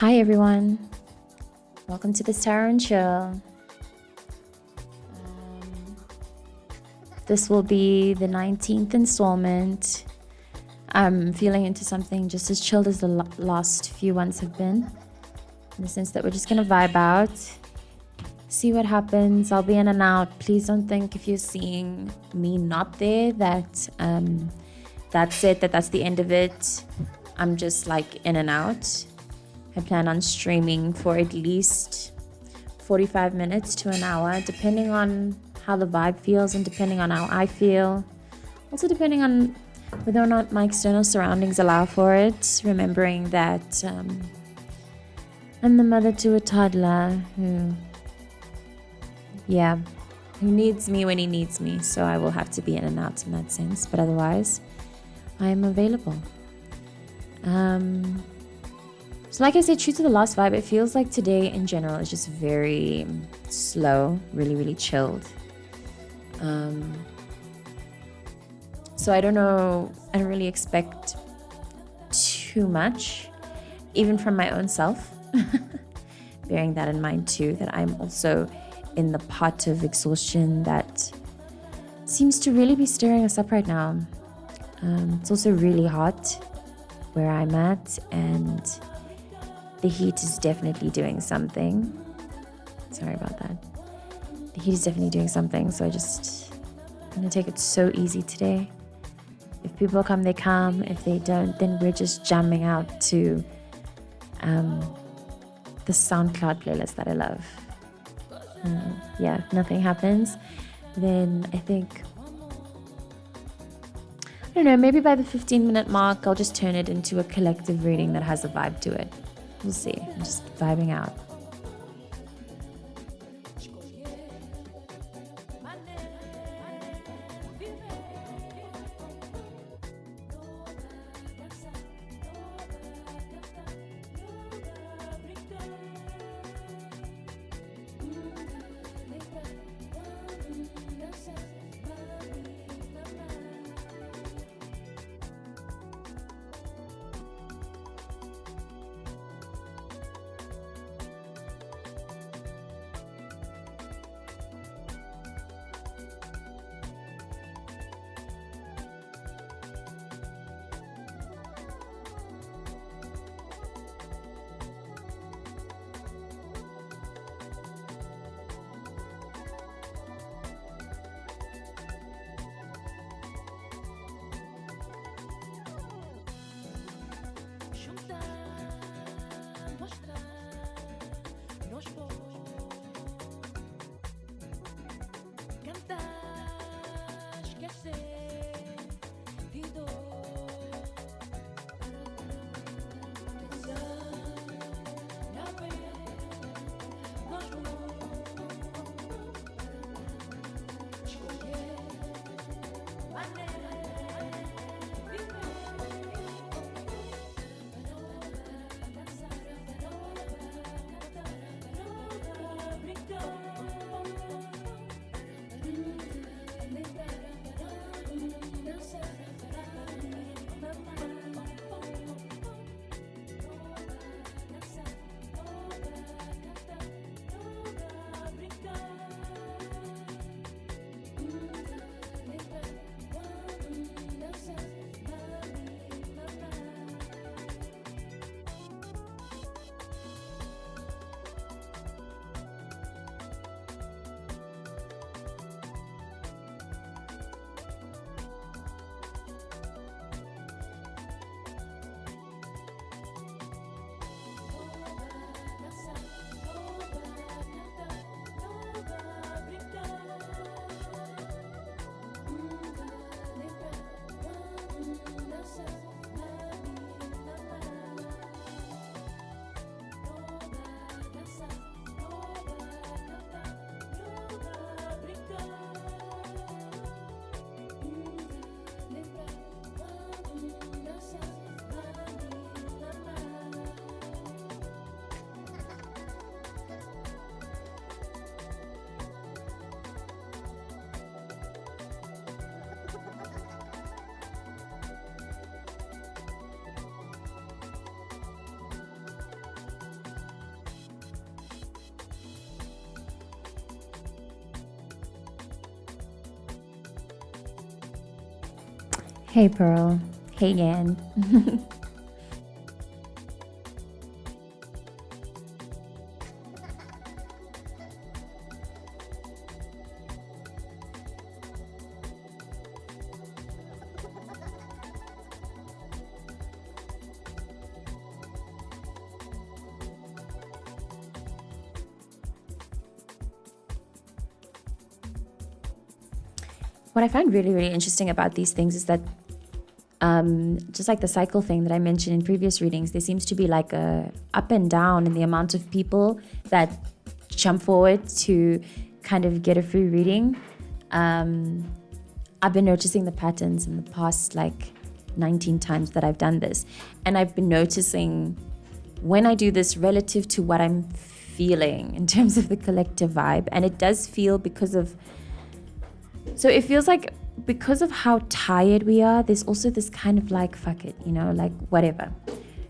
Hi everyone, welcome to this Tarot and Chill. This will be the 19th installment. I'm feeling into something just as chilled as the last few ones have been, in the sense that we're just gonna vibe out, see what happens. I'll be in and out. Please don't think if you're seeing me not there that that's it, that's the end of it. I'm just like in and out. I plan on streaming for at least 45 minutes to an hour, depending on how the vibe feels and depending on how I feel. Also depending on whether or not my external surroundings allow for it. Remembering that I'm the mother to a toddler who needs me when he needs me. So I will have to be in and out in that sense. But otherwise, I am available. So like I said, true to the last vibe, it feels like today in general is just very slow, really, really chilled. So I don't really expect too much, even from my own self. Bearing that in mind too, that I'm also in the pot of exhaustion that seems to really be stirring us up right now. It's also really hot where I'm at, and the heat is definitely doing something. Sorry about that. The heat is definitely doing something, so I'm gonna take it so easy today. If people come, they come. If they don't, then we're just jamming out to the SoundCloud playlist that I love. If nothing happens, then I think, I don't know, maybe by the 15-minute mark, I'll just turn it into a collective reading that has a vibe to it. We'll see. I'm just vibing out. Hey, Pearl. Hey, Yan. What I find really, really interesting about these things is that just like the cycle thing that I mentioned in previous readings, there seems to be like a up and down in the amount of people that jump forward to kind of get a free reading. I've been noticing the patterns in the past like 19 times that I've done this. And I've been noticing when I do this relative to what I'm feeling in terms of the collective vibe. And it does feel so it feels like because of how tired we are, there's also this kind of like, fuck it, like whatever.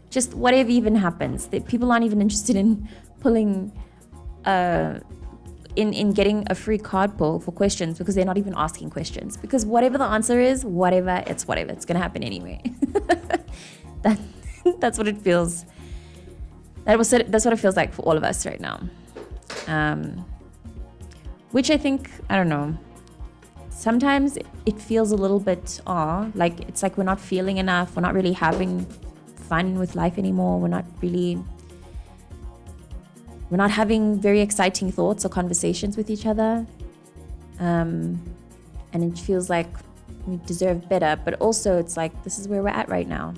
Just whatever even happens. That people aren't even interested in pulling, in getting a free card pull for questions because they're not even asking questions. Because whatever the answer is, whatever. It's going to happen anyway. That's what it feels. That's what it feels like for all of us right now. Which I think, I don't know. Sometimes it feels a little bit, like it's like we're not feeling enough. We're not really having fun with life anymore. We're not having very exciting thoughts or conversations with each other. And it feels like we deserve better. But also it's like, this is where we're at right now.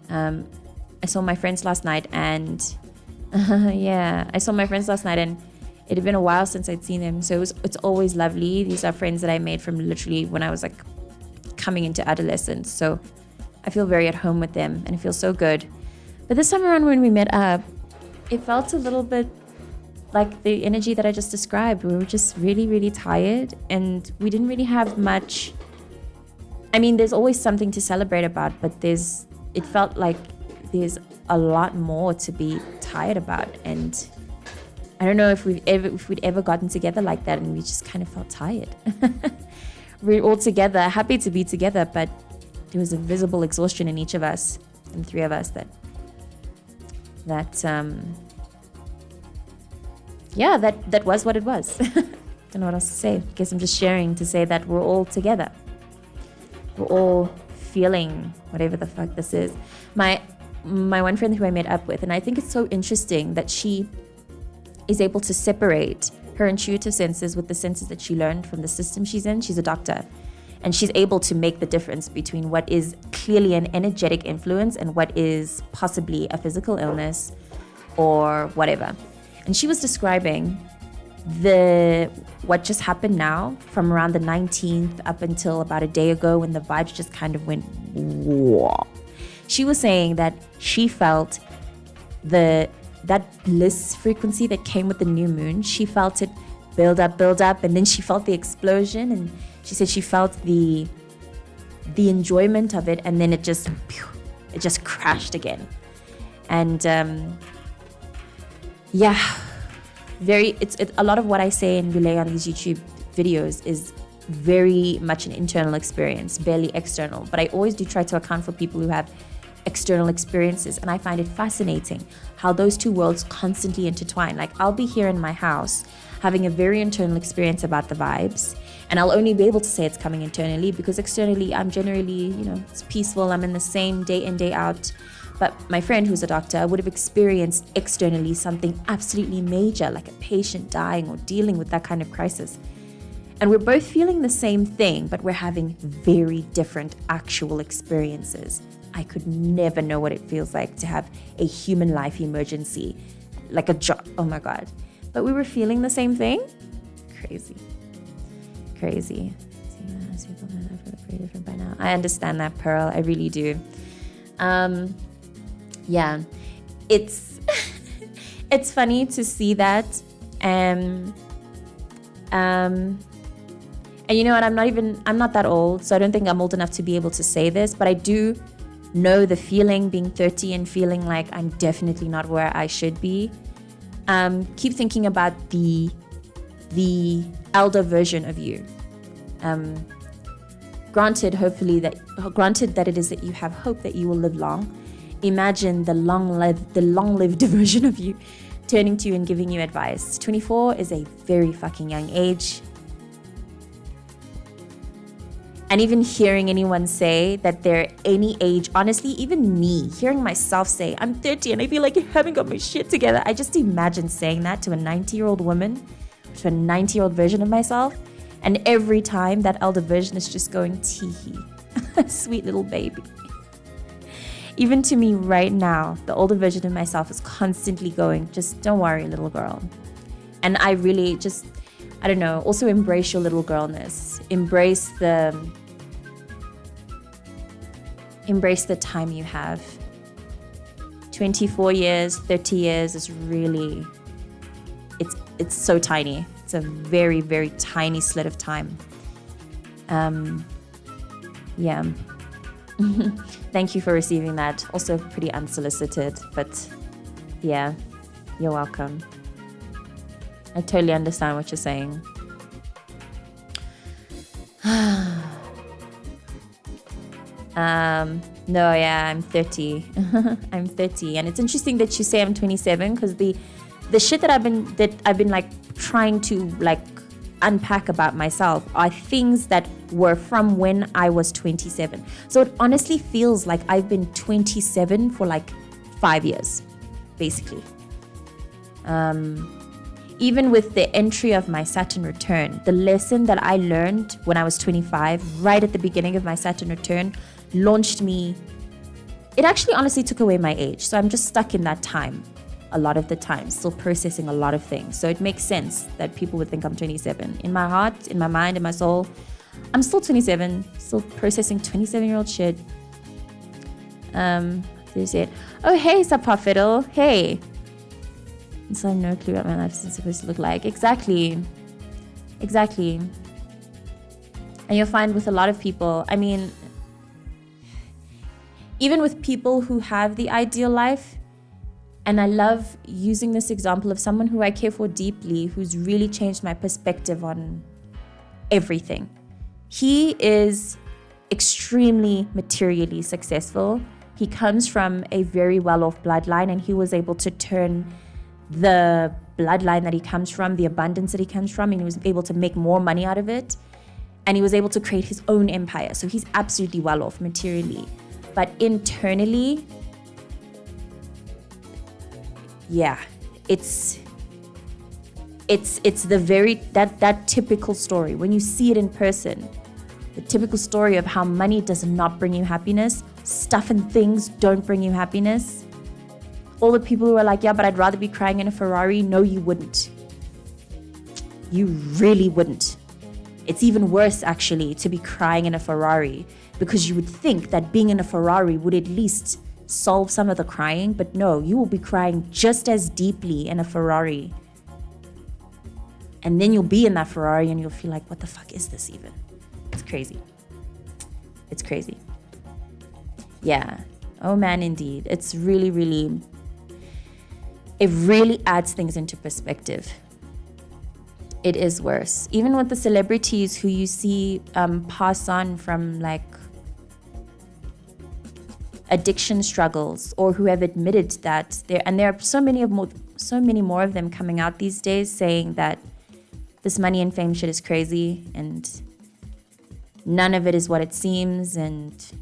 I saw my friends last night and it had been a while since I'd seen them, so it's always lovely. These are friends that I made from literally when I was like coming into adolescence, so I feel very at home with them and it feels so good. But this time around when we met up, it felt a little bit like the energy that I just described. We were just really, really tired and we didn't really have much. I mean, there's always something to celebrate about, but it felt like there's a lot more to be tired about. And I don't know if we'd ever gotten together like that and we just kind of felt tired. We're all together, happy to be together, but there was a visible exhaustion in each of us, in the three of us, that was what it was. Don't know what else to say. I guess I'm just sharing to say that we're all together. We're all feeling whatever the fuck this is. My one friend who I met up with, and I think it's so interesting that she is able to separate her intuitive senses with the senses that she learned from the system she's in. She's a doctor, and she's able to make the difference between what is clearly an energetic influence and what is possibly a physical illness or whatever. And she was describing what just happened now from around the 19th up until about a day ago when the vibes just kind of went whoa. She was saying that she felt that bliss frequency that came with the new moon. She felt it build up, and then she felt the explosion, and she said she felt the enjoyment of it, and then it just crashed again. And it's a lot of what I say and relay on these YouTube videos is very much an internal experience, barely external. But I always do try to account for people who have external experiences, and I find it fascinating how those two worlds constantly intertwine. Like, I'll be here in my house having a very internal experience about the vibes, and I'll only be able to say it's coming internally because externally I'm generally, it's peaceful, I'm in the same day in, day out. But my friend who's a doctor would have experienced externally something absolutely major, like a patient dying or dealing with that kind of crisis. And we're both feeling the same thing, but we're having very different actual experiences. I could never know what it feels like to have a human life emergency, like a job. Oh my God. But we were feeling the same thing. Crazy. Very different by now. I understand that, Pearl. I really do. It's it's funny to see that. And you know what? I'm not that old, so I don't think I'm old enough to be able to say this, but I do know the feeling being 30 and feeling like I'm definitely not where I should be. Keep thinking about the elder version of you. Granted that it is that you have hope that you will live long. Imagine the long-lived version of you turning to you and giving you advice. 24 is a very fucking young age. And even hearing anyone say that they're any age, honestly, even me, hearing myself say, I'm 30 and I feel like I haven't got my shit together. I just imagine saying that to a 90-year-old woman, to a 90-year-old version of myself. And every time that elder version is just going, tee-hee, sweet little baby. Even to me right now, the older version of myself is constantly going, just don't worry, little girl. And I really just, I don't know, also embrace your little girlness. Embrace the time you have. 24 years, 30 years is really, it's so tiny. It's a very, very tiny slit of time. Yeah. Thank you for receiving that. Also pretty unsolicited, but yeah, you're welcome. I totally understand what you're saying. No, yeah, I'm 30. I'm 30, and it's interesting that you say I'm 27 because the shit that I've been like trying to like unpack about myself are things that were from when I was 27. So it honestly feels like I've been 27 for like 5 years, basically. Even with the entry of my Saturn return, the lesson that I learned when I was 25, right at the beginning of my Saturn return, launched me. It actually honestly took away my age. So I'm just stuck in that time a lot of the time, still processing a lot of things. So it makes sense that people would think I'm 27. In my heart, in my mind, in my soul, I'm still 27, still processing 27-year-old shit. They said, oh, hey, Sapa Fiddle, hey. And so I have no clue what my life is supposed to look like. Exactly. And you'll find with a lot of people, I mean, even with people who have the ideal life, and I love using this example of someone who I care for deeply, who's really changed my perspective on everything. He is extremely materially successful. He comes from a very well-off bloodline, and he was able to turn the bloodline that he comes from, the abundance that he comes from, and he was able to make more money out of it. And he was able to create his own empire. So he's absolutely well-off materially. But internally, yeah, it's the very, that typical story. When you see it in person, the typical story of how money does not bring you happiness, stuff and things don't bring you happiness. All the people who are like, yeah, but I'd rather be crying in a Ferrari. No, you wouldn't. You really wouldn't. It's even worse, actually, to be crying in a Ferrari, because you would think that being in a Ferrari would at least solve some of the crying, but no, you will be crying just as deeply in a Ferrari. And then you'll be in that Ferrari and you'll feel like, what the fuck is this even? It's crazy. It's crazy. Yeah. Oh man, indeed. It's really, really, it really adds things into perspective. It is worse. Even with the celebrities who you see pass on from like addiction struggles, or who have admitted that there are so many more of them coming out these days saying that this money and fame shit is crazy and none of it is what it seems, and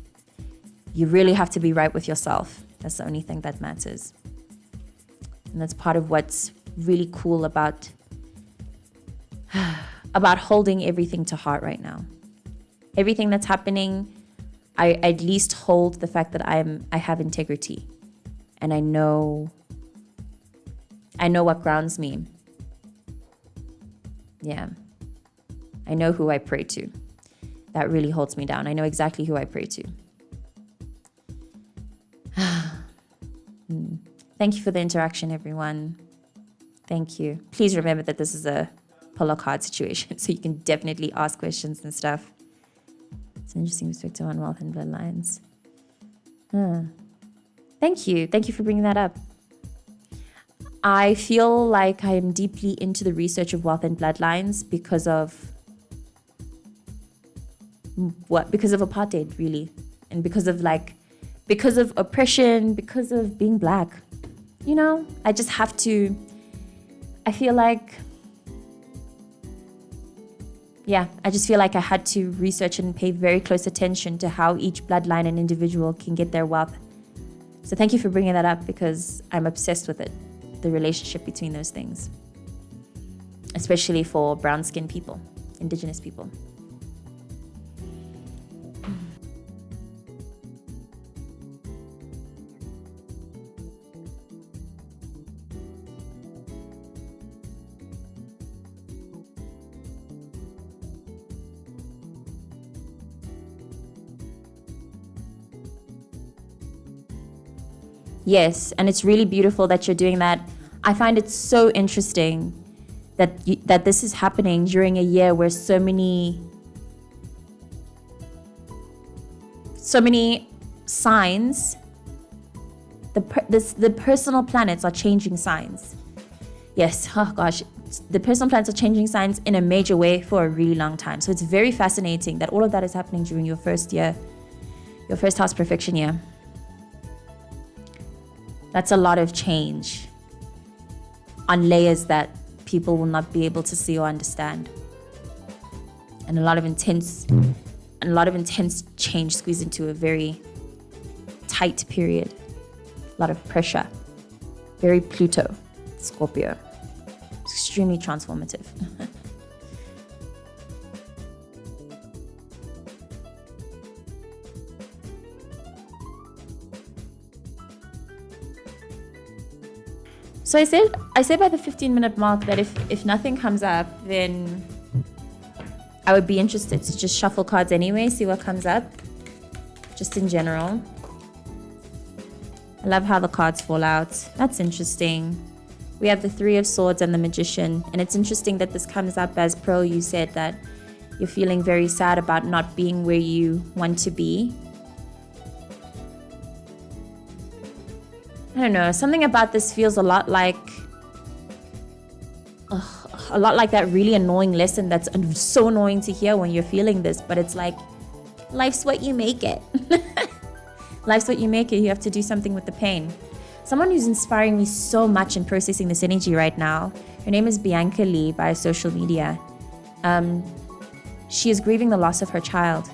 you really have to be right with yourself. That's the only thing that matters. And that's part of what's really cool about holding everything to heart right now. Everything that's happening, I at least hold the fact that I have integrity, and I know what grounds me. Yeah. I know who I pray to. That really holds me down. I know exactly who I pray to. Thank you for the interaction, everyone. Thank you. Please remember that this is a pull a card situation, so you can definitely ask questions and stuff. It's an interesting perspective on wealth and bloodlines. Thank you. Thank you for bringing that up. I feel like I am deeply into the research of wealth and bloodlines because of What? Because of apartheid, really. And because of oppression, because of being black. You know, I just have to, I feel like, I just feel like I had to research and pay very close attention to how each bloodline and individual can get their wealth. So thank you for bringing that up, because I'm obsessed with it, the relationship between those things, especially for brown-skinned people, indigenous people. Yes, and it's really beautiful that you're doing that. I find it so interesting that this is happening during a year where so many signs, the personal planets are changing signs. Yes, oh gosh, the personal planets are changing signs in a major way for a really long time. So it's very fascinating that all of that is happening during your first year, your first house perfection year. That's a lot of change on layers that people will not be able to see or understand. And a lot of intense change squeezed into a very tight period. A lot of pressure. Very Pluto, Scorpio. Extremely transformative. So I said by the 15-minute mark that if nothing comes up, then I would be interested to just shuffle cards anyway, see what comes up, just in general. I love how the cards fall out. That's interesting. We have the Three of Swords and the Magician, and it's interesting that this comes up as Pearl, you said that you're feeling very sad about not being where you want to be. I don't know, something about this feels a lot like that really annoying lesson that's so annoying to hear when you're feeling this, but it's like, life's what you make it. Life's what you make it. You have to do something with the pain. Someone who's inspiring me so much in processing this energy right now, her name is Bianca Lee via social media. She is grieving the loss of her child,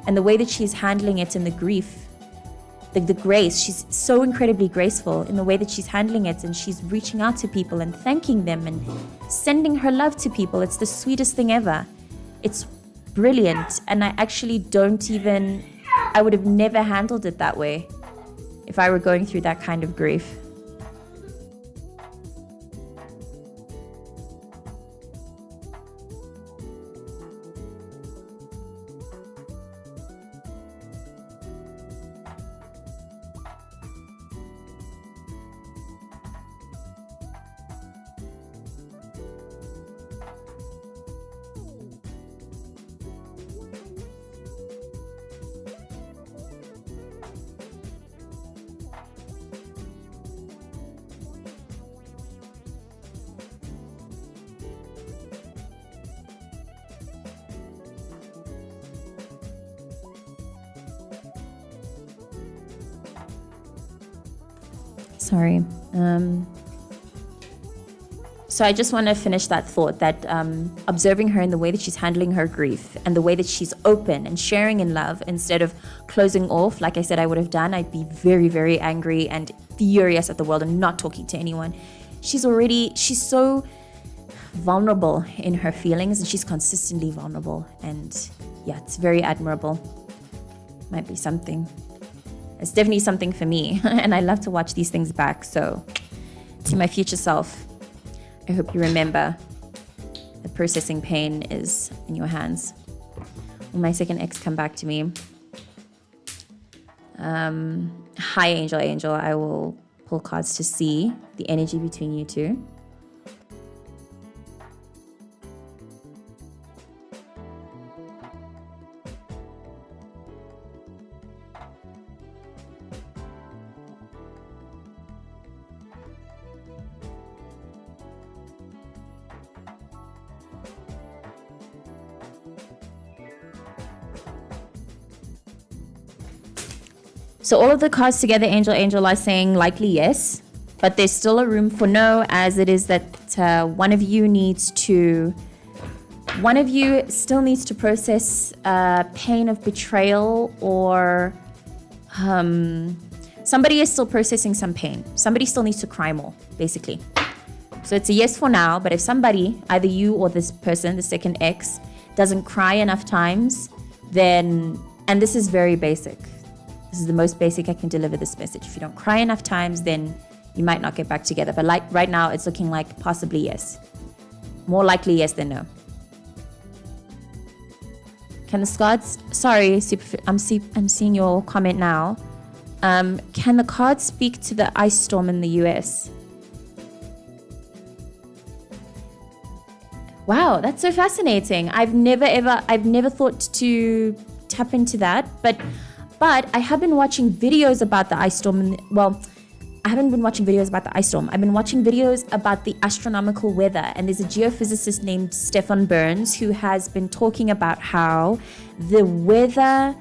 and the way that she's handling it and the grief, the grace, she's so incredibly graceful in the way that she's handling it, and she's reaching out to people and thanking them and sending her love to people. It's the sweetest thing ever. It's brilliant, and I actually I would have never handled it that way if I were going through that kind of grief. Sorry. So I just want to finish that thought that observing her in the way that she's handling her grief and the way that she's open and sharing in love instead of closing off, like I said I would have done, I'd be very, very angry and furious at the world and not talking to anyone. She's so vulnerable in her feelings, and she's consistently vulnerable. And yeah, it's very admirable. Might be something. It's definitely something for me, and I love to watch these things back. So, to my future self, I hope you remember that processing pain is in your hands. Will my second ex come back to me? Hi, Angel. I will pull cards to see the energy between you two. So all of the cards together, angel, are saying likely yes, but there's still a room for no, as it is that one of you still needs to process pain of betrayal, or somebody is still processing some pain. Somebody still needs to cry more, basically. So it's a yes for now, but if somebody, either you or this person, the second ex, doesn't cry enough times, then, and this is very basic. This is the most basic I can deliver this message. If you don't cry enough times, then you might not get back together. But like right now, it's looking like possibly yes. More likely yes than no. Can the cards, sorry, I'm seeing your comment now. Can the cards speak to the ice storm in the US? Wow, that's so fascinating. I've never thought to tap into that, but I have been watching videos about the ice storm. I haven't been watching videos about the ice storm. I've been watching videos about the astronomical weather, and there's a geophysicist named Stefan Burns who has been talking about how the weather,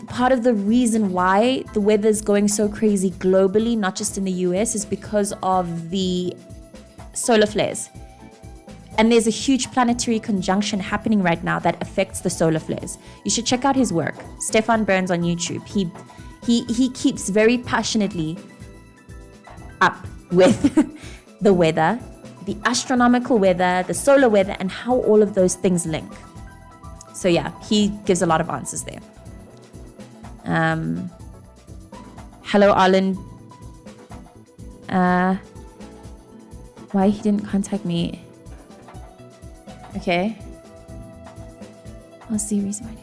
part of the reason why the weather is going so crazy globally, not just in the US, is because of the solar flares. And there's a huge planetary conjunction happening right now that affects the solar flares. You should check out his work, Stefan Burns on YouTube. He keeps very passionately up with the weather, the astronomical weather, the solar weather, and how all of those things link. So yeah, he gives a lot of answers there. Hello, Arlen. Why he didn't contact me? Okay. I'll see reason why.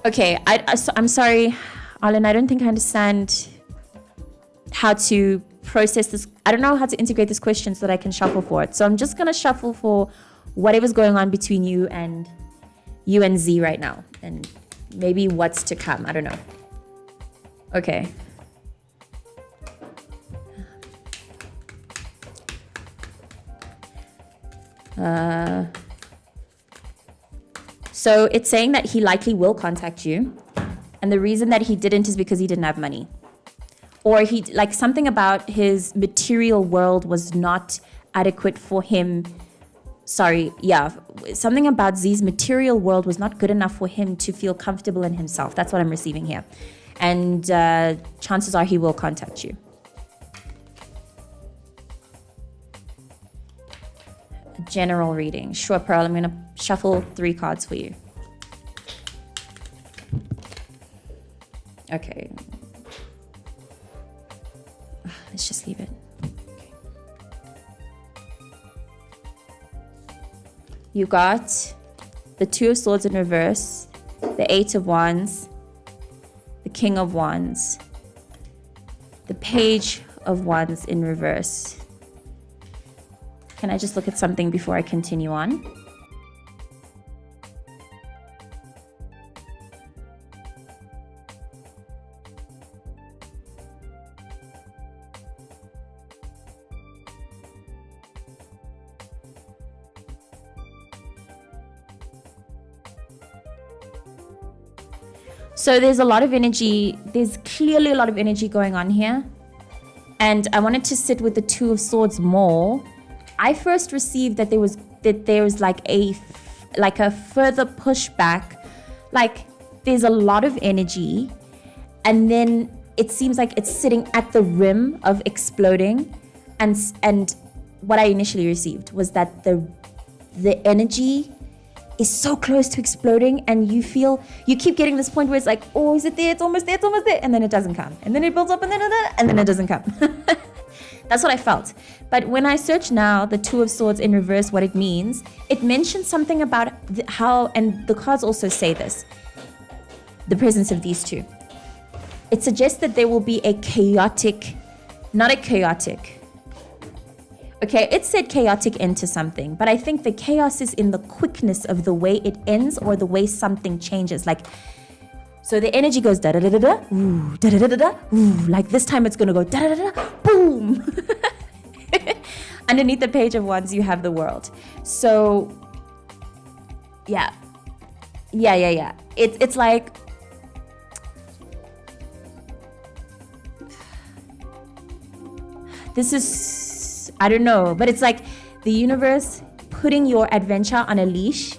Okay, I'm sorry, Arlen. I don't think I understand how to process this. I don't know how to integrate this question so that I can shuffle for it. So I'm just gonna shuffle for whatever's going on between you and Z right now, and maybe what's to come. I don't know. Okay. So it's saying that he likely will contact you, and the reason that he didn't is because he didn't have money, or he, like, something about his material world was not adequate for him. Sorry, yeah, something about Z's material world was not good enough for him to feel comfortable in himself. That's what I'm receiving here, and chances are he will contact you. General reading. Sure, Pearl. I'm going to shuffle 3 cards for you. Okay. Let's just leave it. Okay. You got the 2 of Swords in reverse, the 8 of Wands, the King of Wands, the Page of Wands in reverse. Can I just look at something before I continue on? So there's a lot of energy. There's clearly a lot of energy going on here. And I wanted to sit with the 2 of Swords more. I first received that there was like a further pushback, like there's a lot of energy, and then it seems like it's sitting at the rim of exploding, and what I initially received was that the energy is so close to exploding, and you keep getting this point where it's like, oh, is it there? It's almost there, and then it doesn't come, and then it builds up, and then it doesn't come. That's what I felt. But when I search now, the 2 of Swords in reverse, what it means, it mentions something about how, and the cards also say this, the presence of these 2. It suggests that there will be a chaotic, not a chaotic. Okay, it said chaotic end to something, but I think the chaos is in the quickness of the way it ends or the way something changes. Like, so the energy goes da da da da da, ooh, da da da da da, ooh. Like this time it's gonna go da da da da, boom. Underneath the Page of Wands, you have the World. So, yeah, Yeah. It's like, this is, I don't know, but it's like the universe putting your adventure on a leash,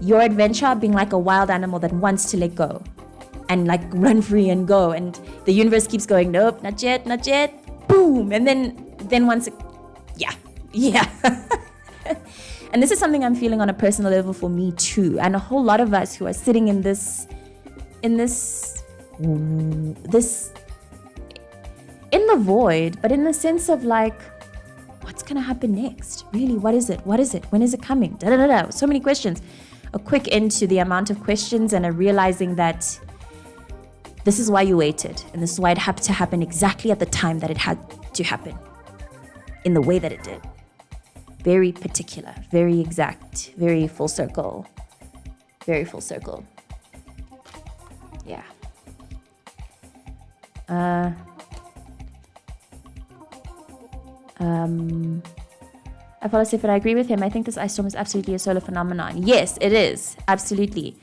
your adventure being like a wild animal that wants to let go and like run free and go. And the universe keeps going, nope, not yet, boom. And then once, yeah. And this is something I'm feeling on a personal level for me too. And a whole lot of us who are sitting in this, in the void, but in the sense of like, what's going to happen next? Really, what is it? When is it coming? So many questions. A quick end to the amount of questions and a realizing that this is why you waited. And this is why it had to happen exactly at the time that it had to happen. In the way that it did. Very particular, very exact, very full circle. Very full circle. Yeah. I follow Sif, but I agree with him. I think this ice storm is absolutely a solar phenomenon. Yes, it is. Absolutely.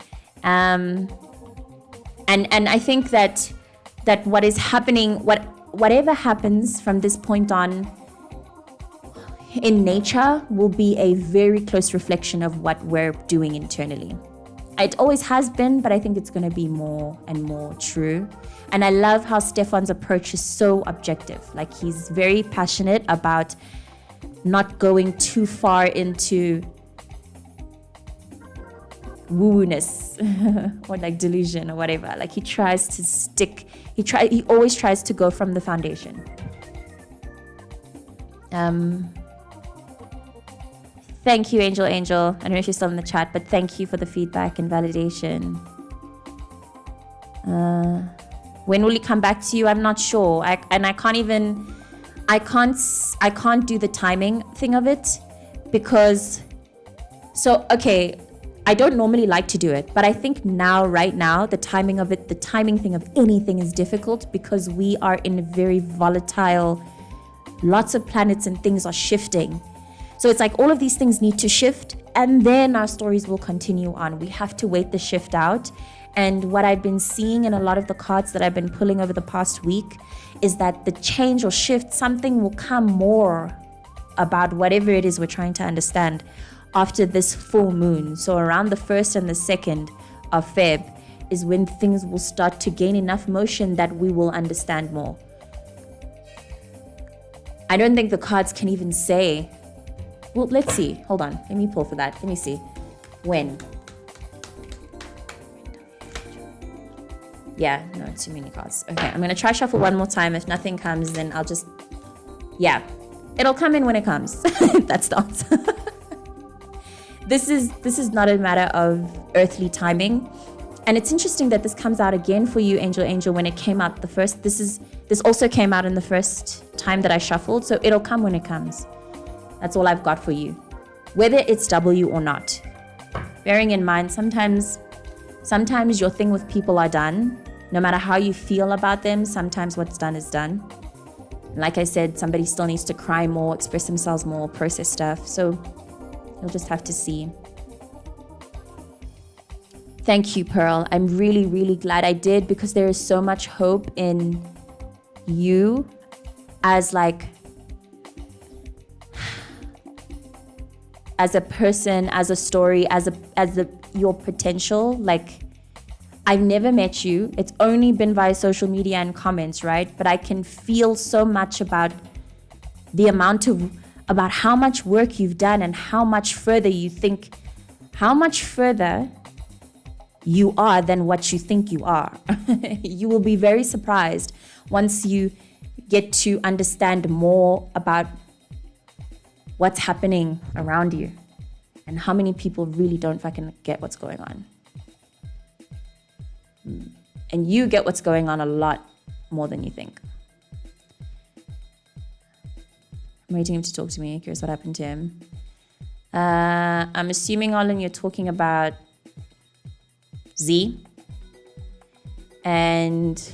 And I think that what is happening, whatever happens from this point on in nature will be a very close reflection of what we're doing internally. It always has been, but I think it's going to be more and more true. And I love how Stefan's approach is so objective. Like, he's very passionate about not going too far into woo-ness or like delusion or whatever. Like, he tries to stick, he always tries to go from the foundation. Thank you, Angel. I don't know if you're still in the chat, but thank you for the feedback and validation. When will he come back to you? I'm not sure. I can't do the timing thing of it because, okay, I don't normally like to do it, but I think right now, the timing thing of anything is difficult because we are in a very volatile, lots of planets and things are shifting. So it's like all of these things need to shift and then our stories will continue on. We have to wait the shift out. And what I've been seeing in a lot of the cards that I've been pulling over the past week is that the change or shift, something will come more about whatever it is we're trying to understand after this full moon. So around the 1st and the 2nd of Feb is when things will start to gain enough motion that we will understand more. I don't think the cards can even say. Well, let's see. Hold on. Let me pull for that. Let me see. When? Yeah, no, too many cards. Okay, I'm going to try shuffle one more time. If nothing comes, then I'll just... Yeah, it'll come in when it comes. That's the answer. This is not a matter of earthly timing. And it's interesting that this comes out again for you, Angel, when it came out the first. This also came out in the first time that I shuffled. So it'll come when it comes. That's all I've got for you. Whether it's W or not. Bearing in mind, sometimes your thing with people are done. No matter how you feel about them, sometimes what's done is done. Like I said, somebody still needs to cry more, express themselves more, process stuff. So you'll just have to see. Thank you, Pearl. I'm really, really glad I did because there is so much hope in you as a person, as a story, as your potential. Like, I've never met you. It's only been via social media and comments, right? But I can feel so much about how much work you've done and how much further you are than what you think you are. You will be very surprised once you get to understand more about what's happening around you and how many people really don't fucking get what's going on. And you get what's going on a lot more than you think. I'm waiting him to talk to me. Curious what happened to him. I'm assuming, Olin, you're talking about Z. And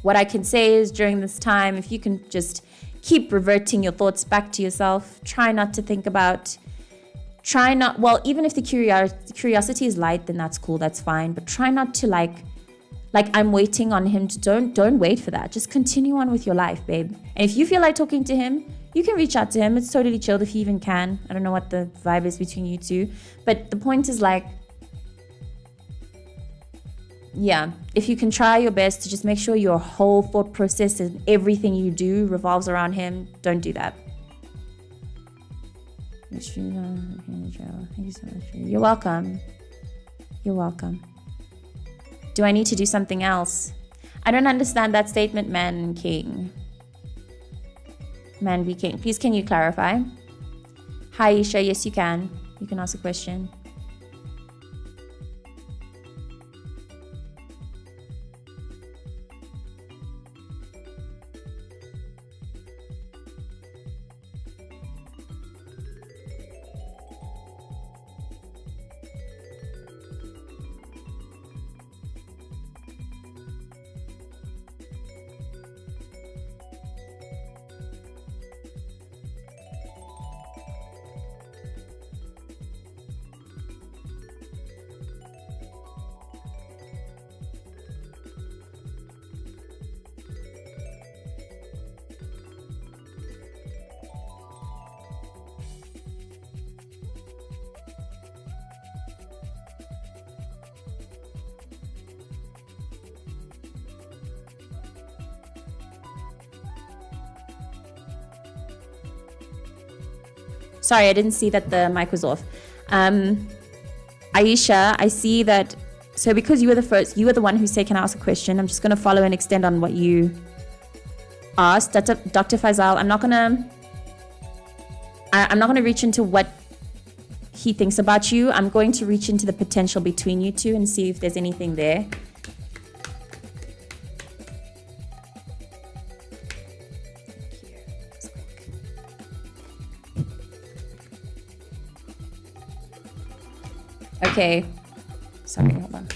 what I can say is during this time, if you can just keep reverting your thoughts back to yourself, try not to think about try not, well, even if the curiosity is light, then that's cool, that's fine. But try not to like I'm waiting on him to, don't wait for that. Just continue on with your life, babe. And if you feel like talking to him, you can reach out to him. It's totally chilled if you even can. I don't know what the vibe is between you two. But the point is like, yeah, if you can try your best to just make sure your whole thought process and everything you do revolves around him, don't do that. Thank you so much. You're welcome. You're welcome. Do I need to do something else? I don't understand that statement, man king. Man be king. Please, can you clarify? Hi, Isha. Yes, you can. You can ask a question. Sorry, I didn't see that the mic was off. Aisha, I see that. So because you were the one who said, can I ask a question? I'm just going to follow and extend on what you asked. Dr. Faisal, I'm not going to reach into what he thinks about you. I'm going to reach into the potential between you two and see if there's anything there. Okay. Sorry, hold on.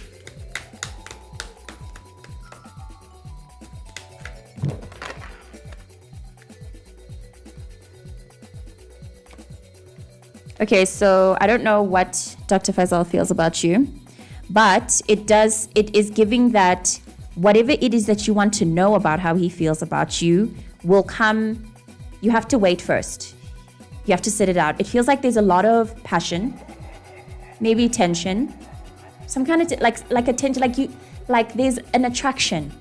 Okay, so I don't know what Dr. Faisal feels about you, but it is giving that whatever it is that you want to know about how he feels about you will come. You have to wait first. You have to sit it out. It feels like there's a lot of passion, maybe tension, some kind of like a tension, like there's an attraction.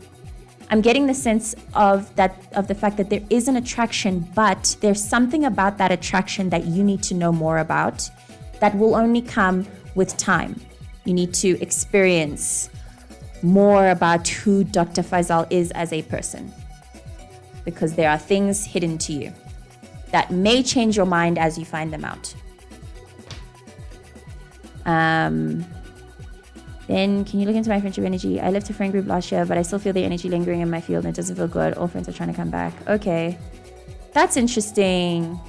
I'm getting the sense of the fact that there is an attraction, but there's something about that attraction that you need to know more about that will only come with time. You need to experience more about who Dr. Faisal is as a person, because there are things hidden to you that may change your mind as you find them out. Then can you look into my friendship energy? I left a friend group last year, but I still feel the energy lingering in my field and it doesn't feel good. All friends are trying to come back. Okay. That's interesting.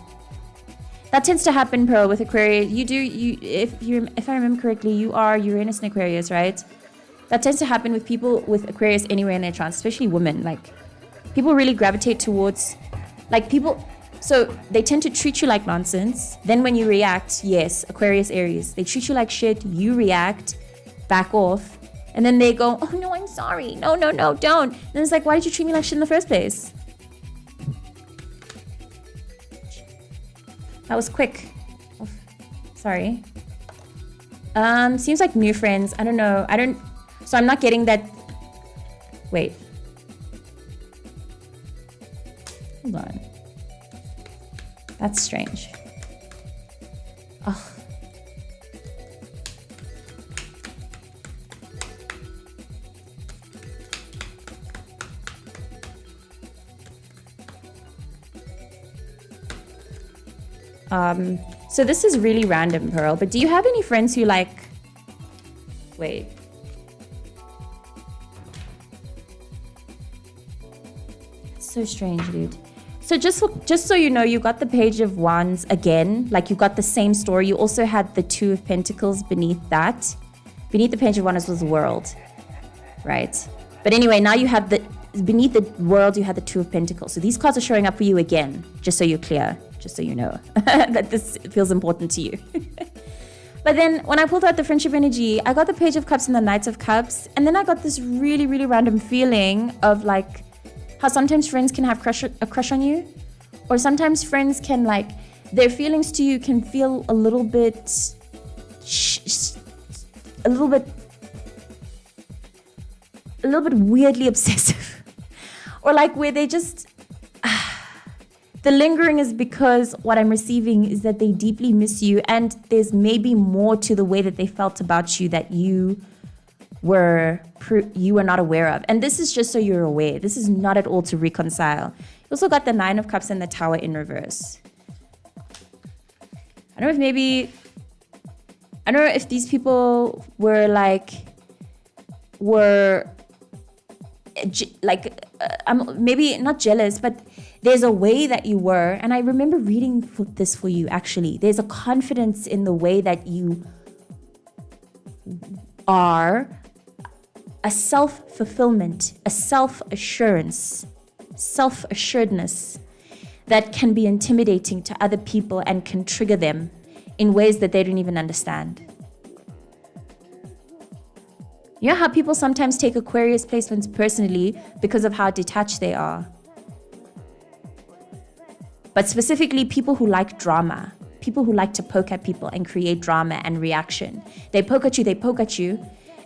That tends to happen, Pearl, with Aquarius. If I remember correctly, you are Uranus and Aquarius, right? That tends to happen with people with Aquarius anywhere in their trance, especially women. Like, people really gravitate towards, like, people. So they tend to treat you like nonsense. Then when you react, yes, Aquarius, Aries, they treat you like shit. You react, back off, and then they go, oh no, I'm sorry. No, don't. And it's like, why did you treat me like shit in the first place? That was quick. Oh, sorry. Seems like new friends. I don't know. So I'm not getting that. Wait. Hold on. That's strange. Oh. So this is really random, Pearl, but do you have any friends who like, wait. It's so strange, dude. So just so you know, you got the Page of Wands again, like you got the same story. You also had the Two of Pentacles beneath that. Beneath the Page of Wands was the World, right? But anyway, now you have beneath the World, you had the Two of Pentacles. So these cards are showing up for you again, just so you're clear. Just so you know that this feels important to you. But then when I pulled out the friendship energy, I got the Page of Cups and the Knight of Cups. And then I got this really, really random feeling of like how sometimes friends can have a crush on you. Or sometimes friends can like, their feelings to you can feel a little bit weirdly obsessive. Or like where they just... The lingering is because what I'm receiving is that they deeply miss you, and there's maybe more to the way that they felt about you that you were not aware of. And this is just so you're aware. This is not at all to reconcile. You also got the Nine of Cups and the Tower in reverse. I don't know if these people were maybe not jealous, but there's a way that you were, and I remember reading this for you actually. There's a confidence in the way that you are, a self-fulfillment, a self-assurance, self-assuredness that can be intimidating to other people and can trigger them in ways that they don't even understand. You know how people sometimes take Aquarius placements personally because of how detached they are? But specifically people who like drama, people who like to poke at people and create drama and reaction. They poke at you,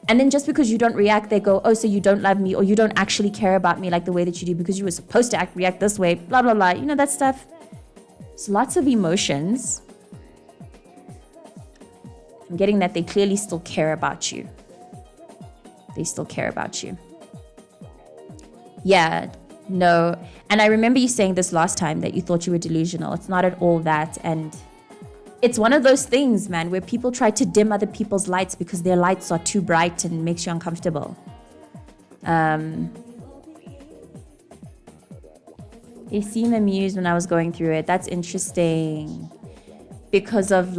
and then just because you don't react, they go, oh, so you don't love me, or you don't actually care about me like the way that you do because you were supposed to react this way, blah, blah, blah. You know, that stuff. It's lots of emotions. I'm getting that they clearly still care about you. They still care about you. Yeah, no. And I remember you saying this last time that you thought you were delusional. It's not at all that. And it's one of those things, man, where people try to dim other people's lights because their lights are too bright and makes you uncomfortable. They seem amused when I was going through it. That's interesting. Because of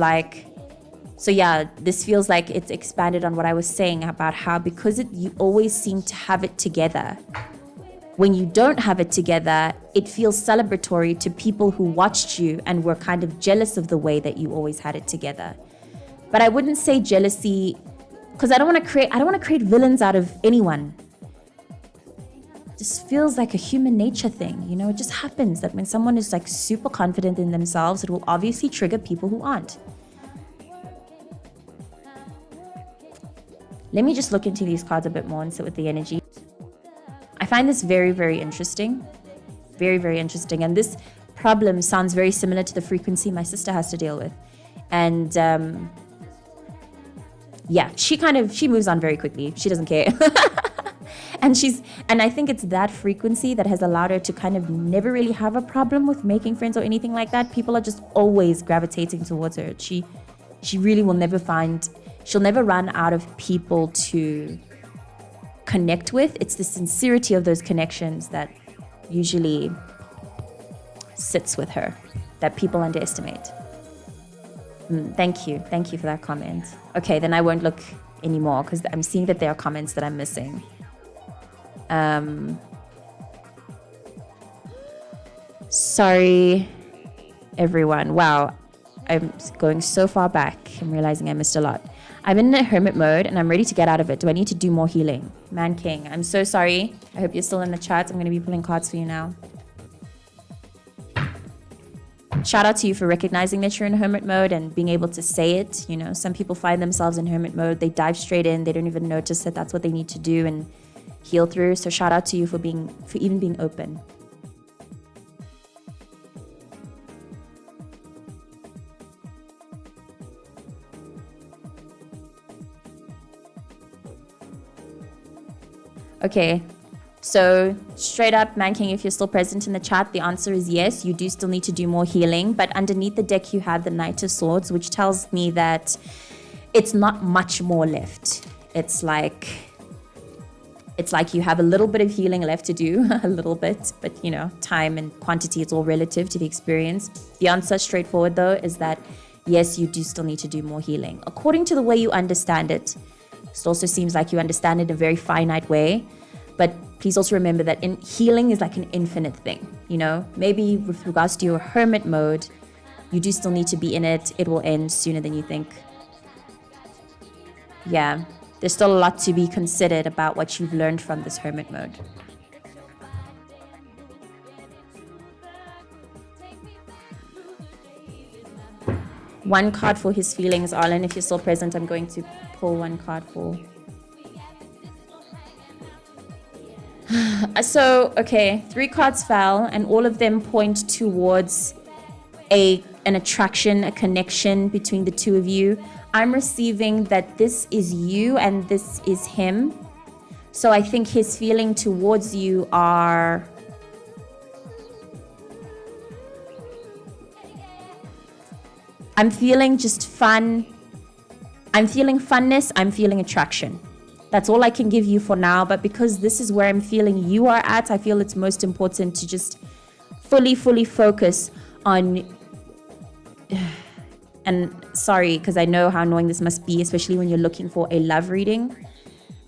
so yeah, this feels like it's expanded on what I was saying about how because you always seem to have it together. When you don't have it together, it feels celebratory to people who watched you and were kind of jealous of the way that you always had it together. But I wouldn't say jealousy, because I don't want to create villains out of anyone. It just feels like a human nature thing, you know. It just happens that when someone is super confident in themselves, it will obviously trigger people who aren't. Let me just look into these cards a bit more and sit with the energy. I find this very, very interesting. Very, very interesting. And this problem sounds very similar to the frequency my sister has to deal with. And yeah, she moves on very quickly. She doesn't care. and I think it's that frequency that has allowed her to kind of never really have a problem with making friends or anything like that. People are just always gravitating towards her. She really will never she'll never run out of people to connect with. It's the sincerity of those connections that usually sits with her that people underestimate. Thank you for that comment. Okay, then I won't look anymore because I'm seeing that there are comments that I'm missing. Sorry everyone. Wow, I'm going so far back. I'm realizing I missed a lot. I'm in a hermit mode and I'm ready to get out of it. Do I need to do more healing? Man King, I'm so sorry. I hope you're still in the chat. I'm going to be pulling cards for you now. Shout out to you for recognizing that you're in hermit mode and being able to say it. You know, some people find themselves in hermit mode. They dive straight in. They don't even notice that that's what they need to do and heal through. So shout out to you for even being open. Okay, so straight up, Man King, if you're still present in the chat, the answer is yes, you do still need to do more healing. But underneath the deck, you have the Knight of Swords, which tells me that it's not much more left. It's like you have a little bit of healing left to do, a little bit, but you know, time and quantity, it's all relative to the experience. The answer, straightforward though, is that yes, you do still need to do more healing. According to the way you understand it, it also seems like you understand it in a very finite way, but please also remember that healing is like an infinite thing, you know? Maybe with regards to your hermit mode, you do still need to be in it. It will end sooner than you think. Yeah, there's still a lot to be considered about what you've learned from this hermit mode. One card for his feelings, Arlen. If you're still present, I'm going to pull one card for. So, okay, 3 cards fell, and all of them point towards an attraction, a connection between the two of you. I'm receiving that this is you and this is him. So I think his feeling towards you are... I'm feeling just fun. I'm feeling funness. I'm feeling attraction. That's all I can give you for now. But because this is where I'm feeling you are at, I feel it's most important to just fully focus on... And sorry, because I know how annoying this must be, especially when you're looking for a love reading.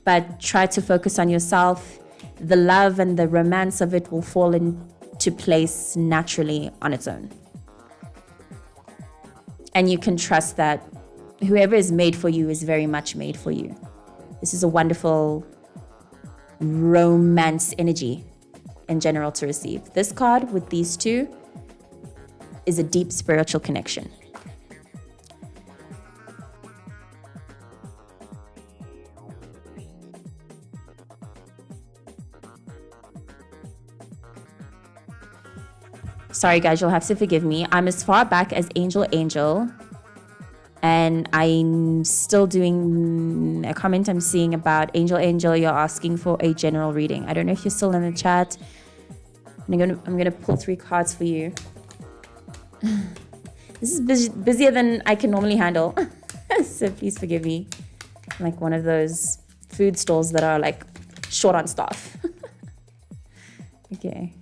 But try to focus on yourself. The love and the romance of it will fall into place naturally on its own. And you can trust that whoever is made for you is very much made for you. This is a wonderful romance energy in general to receive. This card with these two is a deep spiritual connection. Sorry guys, you'll have to forgive me. I'm as far back as Angel, and I'm still doing a comment I'm seeing about Angel, you're asking for a general reading. I don't know if you're still in the chat. I'm gonna pull 3 cards for you. This is busier than I can normally handle. So please forgive me. I'm like one of those food stalls that are like short on staff. Okay.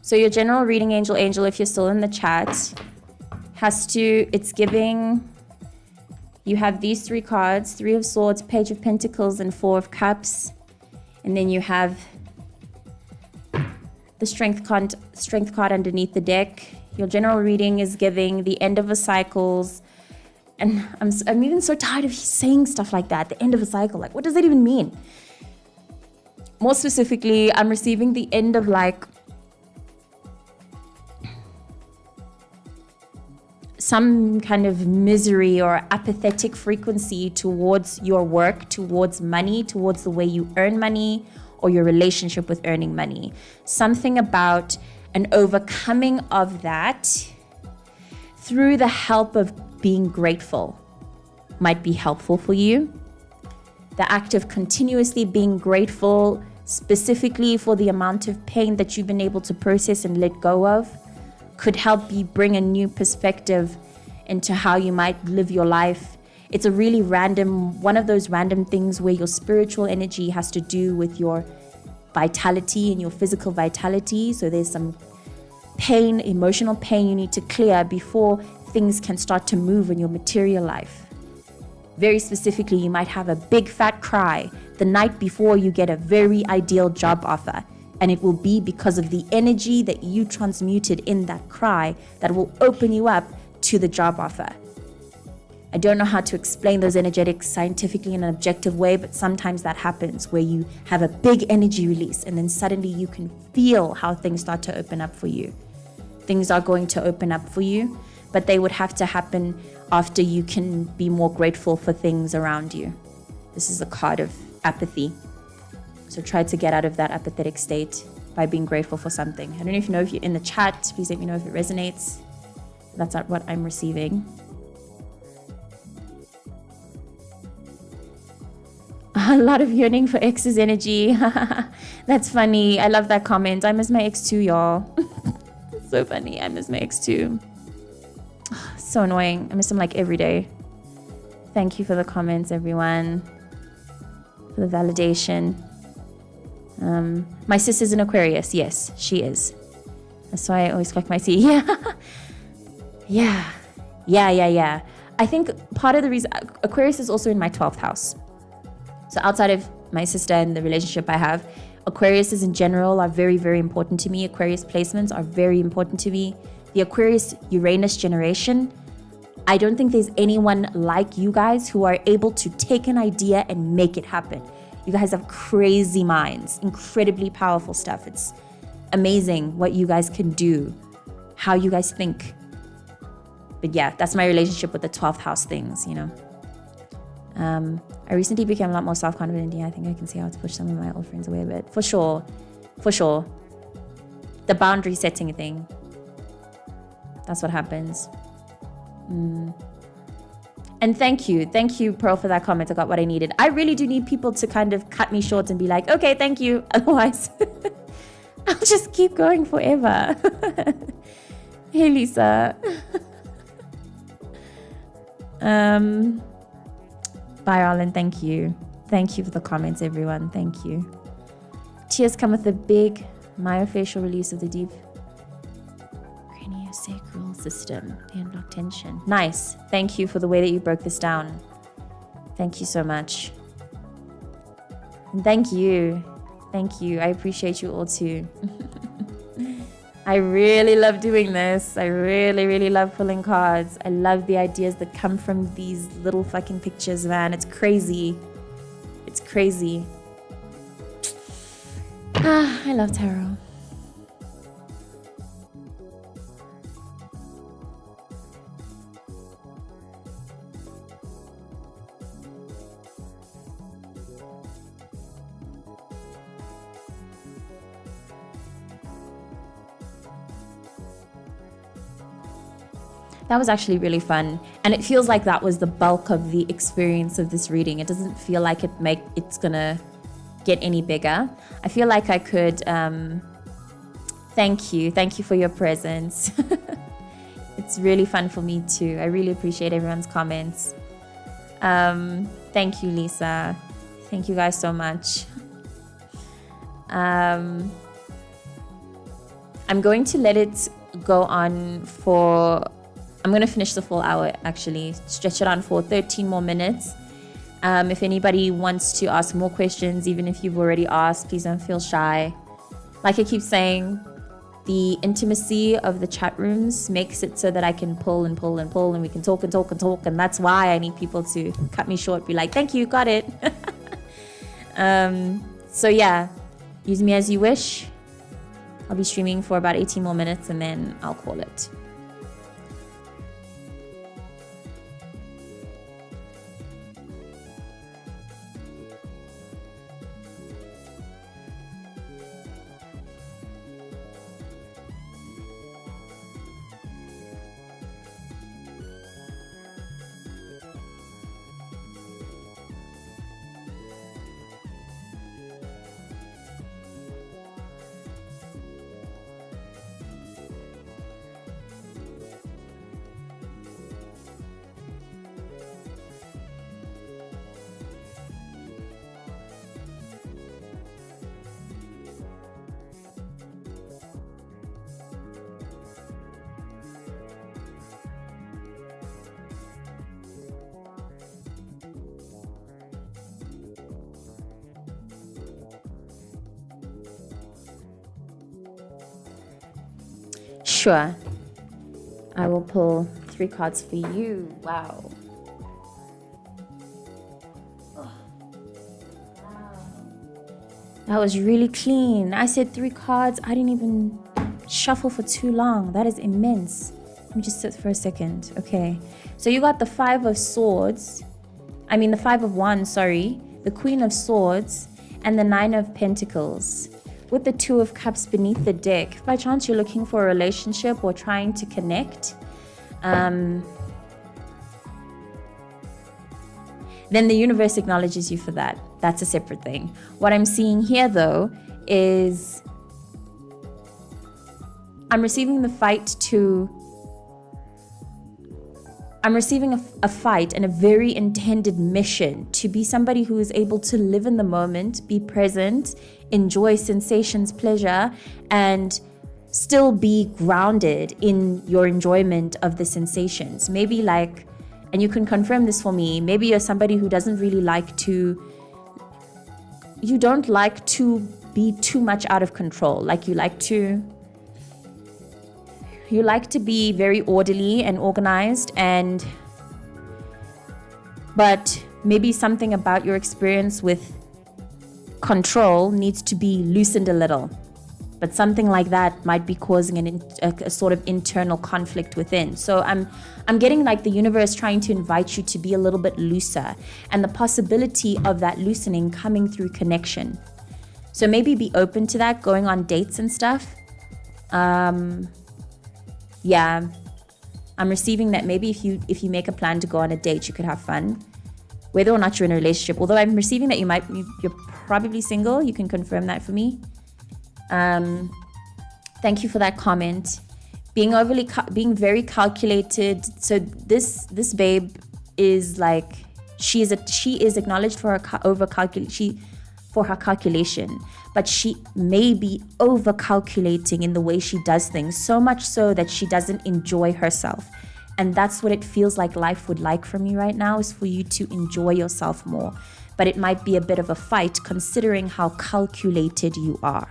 So your general reading, Angel, if you're still in the chat, it's giving, you have these 3 cards, 3 of Swords, Page of Pentacles, and 4 of Cups. And then you have the Strength card underneath the deck. Your general reading is giving the end of a cycles. And I'm even so tired of saying stuff like that, the end of a cycle. Like, what does that even mean? More specifically, I'm receiving the end of like, some kind of misery or apathetic frequency towards your work, towards money, towards the way you earn money, or your relationship with earning money. Something about an overcoming of that through the help of being grateful might be helpful for you. The act of continuously being grateful, specifically for the amount of pain that you've been able to process and let go of, could help you bring a new perspective into how you might live your life. It's a really one of those random things where your spiritual energy has to do with your vitality and your physical vitality. So there's some pain, emotional pain you need to clear before things can start to move in your material life. Very specifically, you might have a big fat cry the night before you get a very ideal job offer. And it will be because of the energy that you transmuted in that cry that will open you up to the job offer. I don't know how to explain those energetics scientifically in an objective way, but sometimes that happens where you have a big energy release and then suddenly you can feel how things start to open up for you. Things are going to open up for you, but they would have to happen after you can be more grateful for things around you. This is a card of apathy. So try to get out of that apathetic state by being grateful for something. I don't know if you're in the chat. Please let me know if it resonates. That's not what I'm receiving. A lot of yearning for ex's energy. That's funny. I love that comment. I miss my ex too, y'all. So funny. I miss my ex too. So annoying. I miss him like every day. Thank you for the comments, everyone. For the validation. My sister's an Aquarius. Yes, she is. That's why I always collect my tea. Yeah. I think part of the reason Aquarius is also in my 12th house. So outside of my sister and the relationship I have, Aquariuses in general are very, very important to me. Aquarius placements are very important to me. The Aquarius Uranus generation, I don't think there's anyone like you guys who are able to take an idea and make it happen. You guys have crazy minds, incredibly powerful stuff. It's amazing what you guys can do, how you guys think. But yeah, that's my relationship with the 12th house things, you know. I recently became a lot more self-confident. Yeah, I think I can see how to push some of my old friends away a bit. For sure. The boundary setting thing. That's what happens. And thank you, Pearl, for that comment. I got what I needed. I really do need people to kind of cut me short and be like, okay, thank you. Otherwise, I'll just keep going forever. Hey, Lisa. Bye, Arlen. Thank you. Thank you for the comments, everyone. Thank you. Tears come with a big myofascial release of the deep craniosacral system. They unlock tension. Nice. Thank you for the way that you broke this down. Thank you so much. And thank you. Thank you. I appreciate you all too. I really love doing this. I really, really love pulling cards. I love the ideas that come from these little fucking pictures, man. It's crazy. It's crazy. I love tarot. That was actually really fun. And it feels like that was the bulk of the experience of this reading. It doesn't feel like it's gonna get any bigger. I feel like I could, thank you for your presence. It's really fun for me too. I really appreciate everyone's comments. Thank you, Lisa. Thank you guys so much. I'm going to let it go on for, I'm going to finish the full hour actually, stretch it on for 13 more minutes. If anybody wants to ask more questions, even if you've already asked, please don't feel shy. Like I keep saying, the intimacy of the chat rooms makes it so that I can pull and pull and pull and we can talk and talk and talk. And that's why I need people to cut me short, be like, thank you, got it. So yeah, use me as you wish. I'll be streaming for about 18 more minutes and then I'll call it. Sure. I will pull 3 cards for you. Wow. That was really clean. I said 3 cards. I didn't even shuffle for too long. That is immense. Let me just sit for a second. Okay. So you got the 5 of Swords. I mean the 5 of Wands, sorry. The Queen of Swords and the 9 of Pentacles. With the 2 of Cups beneath the deck. If by chance you're looking for a relationship or trying to connect, then the universe acknowledges you for that. That's a separate thing. What I'm seeing here though is I'm receiving a fight and a very intended mission to be somebody who is able to live in the moment, be present, enjoy sensations, pleasure, and still be grounded in your enjoyment of the sensations. Maybe like, and you can confirm this for me, maybe you're somebody who doesn't really like to, you don't like to be too much out of control. Like you like to be very orderly and organized, but maybe something about your experience with control needs to be loosened a little. But something like that might be causing a sort of internal conflict within. So I'm getting like the universe trying to invite you to be a little bit looser, and the possibility of that loosening coming through connection. So maybe be open to that, going on dates and stuff. Yeah, I'm receiving that maybe if you make a plan to go on a date, you could have fun, whether or not you're in a relationship. Although I'm receiving that you're probably single. You can confirm that for me. Thank you for that comment. Being very calculated. So this babe is like, she is acknowledged for her calculation, but she may be over calculating in the way she does things, so much so that she doesn't enjoy herself. And that's what it feels like life would like from you right now, is for you to enjoy yourself more. But it might be a bit of a fight considering how calculated you are.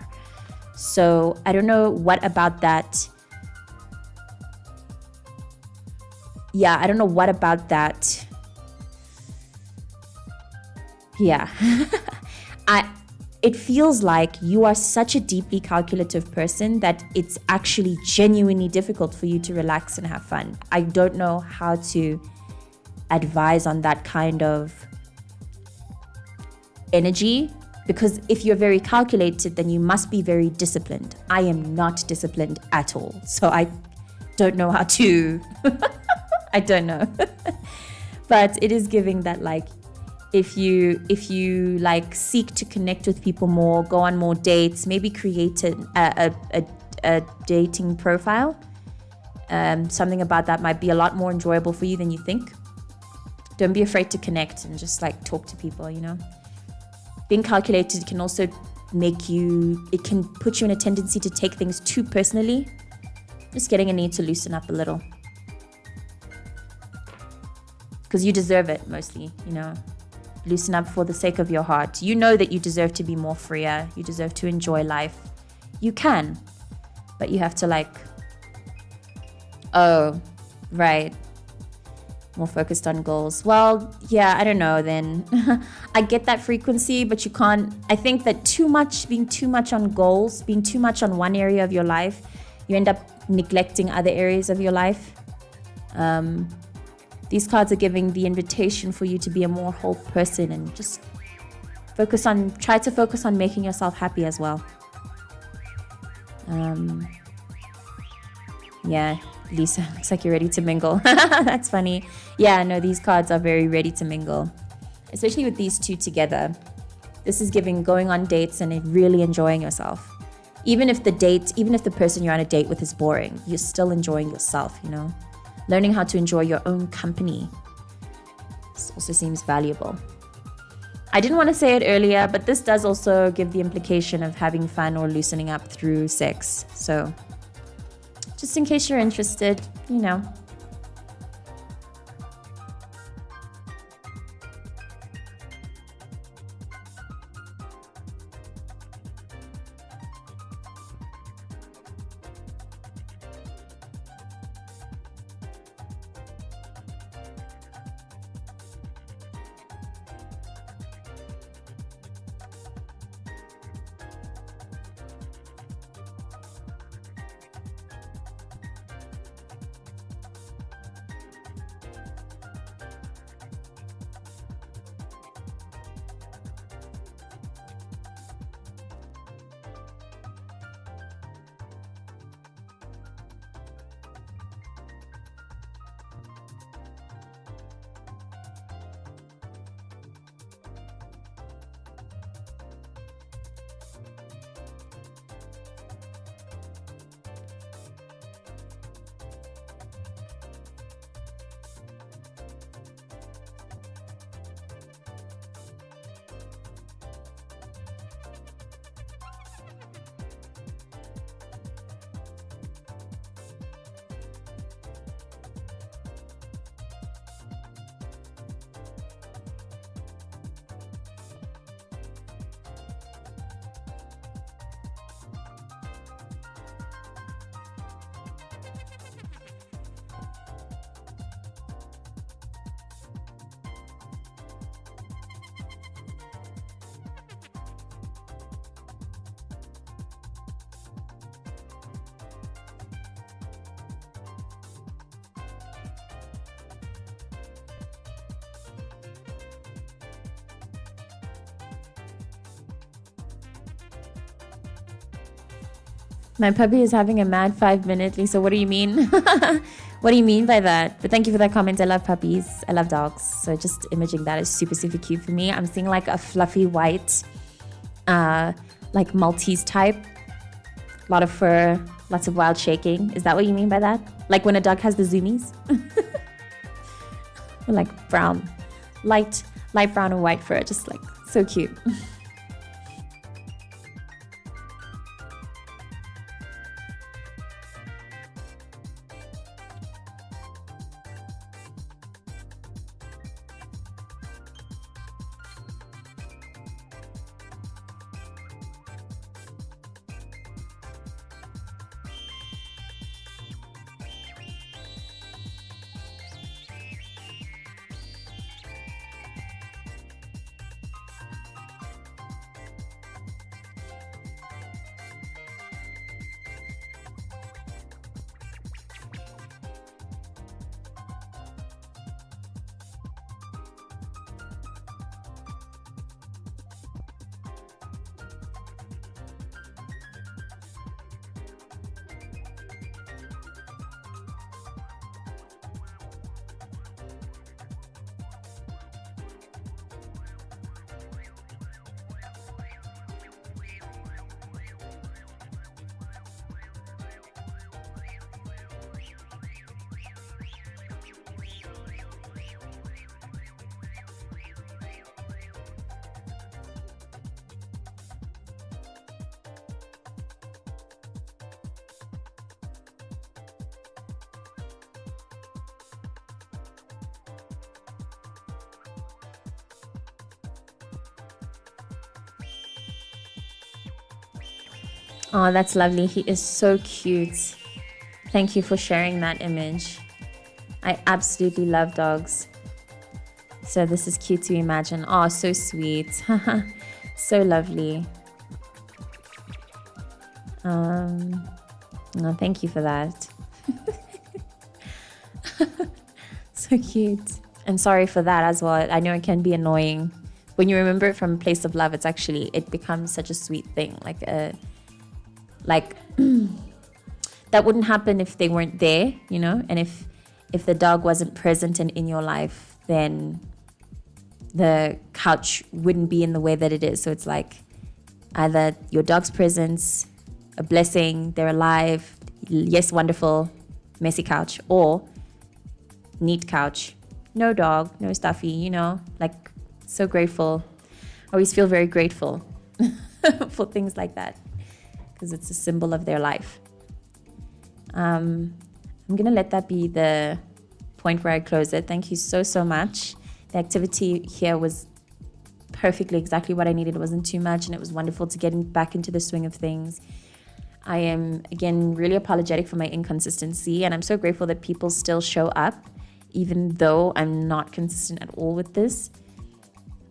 So I don't know what about that. Yeah, I don't know what about that. Yeah. It feels like you are such a deeply calculative person that it's actually genuinely difficult for you to relax and have fun. I don't know how to advise on that kind of energy, because if you're very calculated, then you must be very disciplined. I am not disciplined at all. So I don't know how to, I don't know. But it is giving that, like, if you like seek to connect with people more, go on more dates, maybe create a dating profile. Something about that might be a lot more enjoyable for you than you think. Don't be afraid to connect and just like talk to people, you know. Being calculated can also it can put you in a tendency to take things too personally. Just getting a need to loosen up a little. Because you deserve it mostly, you know. Loosen up for the sake of your heart. You know that you deserve to be more freer. You deserve to enjoy life. You can. But you have to like, oh, right. More focused on goals. Well, yeah, I don't know then. I get that frequency, but you can't. I think that being too much on goals, being too much on one area of your life, you end up neglecting other areas of your life. These cards are giving the invitation for you to be a more whole person and just try to focus on making yourself happy as well. Yeah, Lisa, looks like you're ready to mingle. That's funny. Yeah, no, these cards are very ready to mingle, especially with these two together. This is giving going on dates and really enjoying yourself. Even if the person you're on a date with is boring, you're still enjoying yourself, you know? Learning how to enjoy your own company. This also seems valuable. I didn't want to say it earlier, but this does also give the implication of having fun or loosening up through sex. So just in case you're interested, you know. My puppy is having a mad 5 minute, Lisa. What do you mean? What do you mean by that? But thank you for that comment. I love puppies. I love dogs. So just imaging that is super, super cute for me. I'm seeing like a fluffy white, like Maltese type. A lot of fur, lots of wild shaking. Is that what you mean by that? Like when a dog has the zoomies? Or like brown, light brown and white fur. Just like so cute. Oh, that's lovely. He is so cute. Thank you for sharing that image. I absolutely love dogs. So this is cute to imagine. Oh, so sweet. So lovely. No, thank you for that. So cute. And sorry for that as well. I know it can be annoying. When you remember it from a place of love, it becomes such a sweet thing. Like that wouldn't happen if they weren't there, you know? And if the dog wasn't present and in your life, then the couch wouldn't be in the way that it is. So it's like either your dog's presence, a blessing, they're alive, yes, wonderful, messy couch, or neat couch, no dog, no stuffy, you know? Like, so grateful. I always feel very grateful for things like that, because it's a symbol of their life. I'm going to let that be the point where I close it. Thank you so, so much. The activity here was perfectly exactly what I needed. It wasn't too much, and it was wonderful to get back into the swing of things. I am, again, really apologetic for my inconsistency, and I'm so grateful that people still show up, even though I'm not consistent at all with this.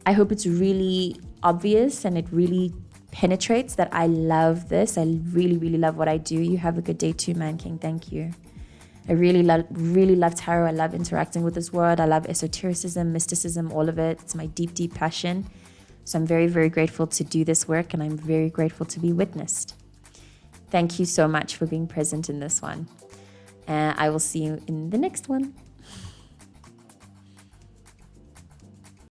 I hope it's really obvious and it really penetrates that I love this. I really, really love what I do. You have a good day too, Man King. Thank you. I really love tarot. I love interacting with this world. I love esotericism, mysticism, all of it. It's my deep, deep passion. So I'm very, very grateful to do this work, and I'm very grateful to be witnessed. Thank you so much for being present in this one. I will see you in the next one.